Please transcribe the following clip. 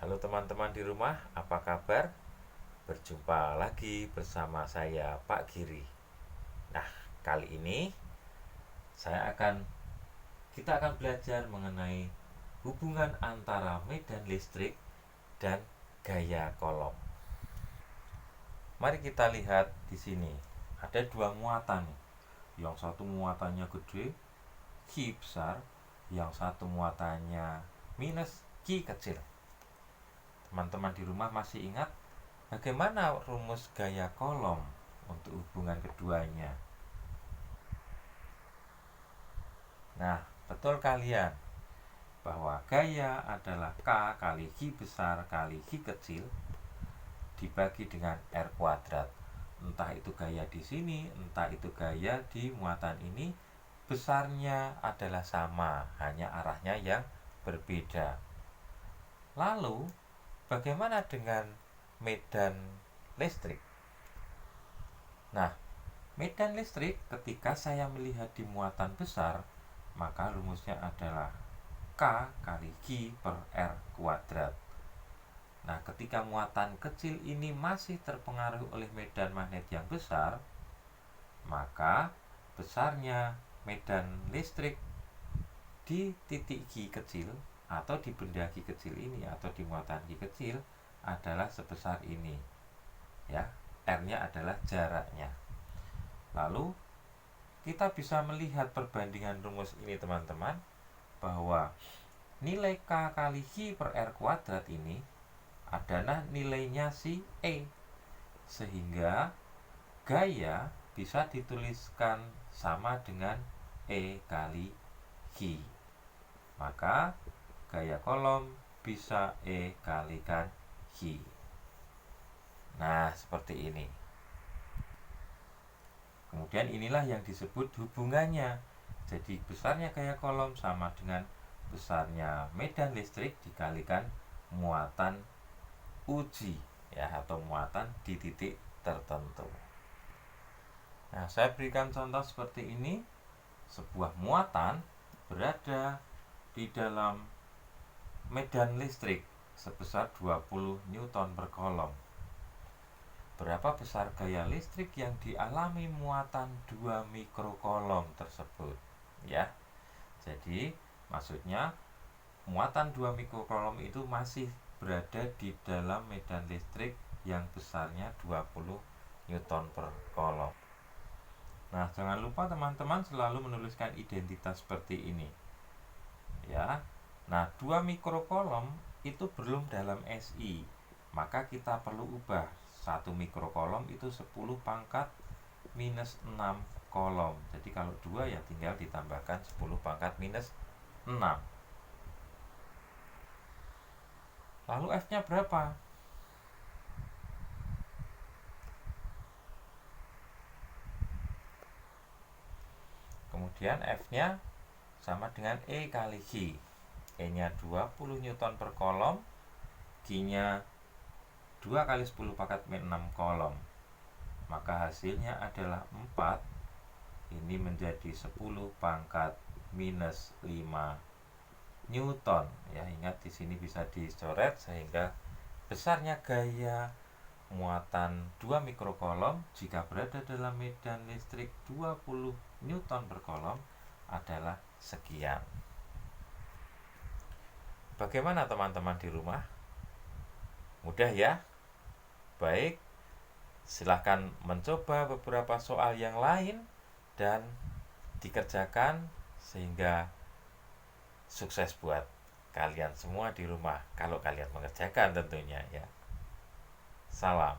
Halo teman-teman di rumah, apa kabar? Berjumpa lagi bersama saya Pak Giri. Nah, kali ini kita akan belajar mengenai hubungan antara medan listrik dan gaya kolom. Mari kita lihat di sini. Ada dua muatan. Yang satu muatannya gede, Q besar, yang satu muatannya minus Q kecil. Teman-teman di rumah masih ingat bagaimana rumus gaya kolom untuk hubungan keduanya? Nah, betul kalian bahwa gaya adalah K kali Q besar kali Q kecil dibagi dengan R kuadrat. Entah itu gaya di sini, entah itu gaya di muatan ini, besarnya adalah sama, hanya arahnya yang berbeda. Lalu, bagaimana dengan medan listrik? Nah, medan listrik ketika saya melihat di muatan besar, maka rumusnya adalah K kali Q per R kuadrat. Nah, ketika muatan kecil ini masih terpengaruh oleh medan magnet yang besar, maka besarnya medan listrik di titik Q kecil atau di benda Q kecil ini atau di muatan Q kecil adalah sebesar ini. Ya, R-nya adalah jaraknya. Lalu kita bisa melihat perbandingan rumus ini teman-teman, bahwa nilai K kali Q per R kuadrat ini adalah nilainya si E, sehingga gaya bisa dituliskan sama dengan E kali Q. Maka gaya kolom bisa E kalikan Q. Nah, seperti ini. Kemudian inilah yang disebut hubungannya. Jadi besarnya gaya kolom sama dengan besarnya medan listrik dikalikan muatan uji, ya, atau muatan di titik tertentu. Nah, saya berikan contoh seperti ini. Sebuah muatan berada di dalam medan listrik sebesar 20 Newton per kolom. Berapa besar gaya listrik yang dialami muatan 2 mikrokolom tersebut? Ya. Jadi, maksudnya muatan 2 mikrokolom itu masih berada di dalam medan listrik yang besarnya 20 Newton per kolom. Nah, jangan lupa teman-teman selalu menuliskan identitas seperti ini. Ya. Nah, 2 mikrokolom itu belum dalam SI. Maka kita perlu ubah. 1 mikrokolom itu 10 pangkat minus 6 kolom. Jadi kalau 2 ya tinggal ditambahkan 10 pangkat minus 6. Lalu F-nya berapa? Kemudian F-nya sama dengan E kali Q. E-nya 20 Newton per kolom, Q-nya 2 kali 10 pangkat min 6 kolom. Maka hasilnya adalah 4. Ini menjadi 10 pangkat minus 5 Newton. Ya, ingat di sini bisa dicoret sehingga besarnya gaya muatan 2 mikrokolom jika berada dalam medan listrik 20 Newton per kolom adalah sekian. Bagaimana teman-teman di rumah? Mudah ya? Baik, silahkan mencoba beberapa soal yang lain dan dikerjakan sehingga sukses buat kalian semua di rumah kalau kalian mengerjakan tentunya ya. Salam.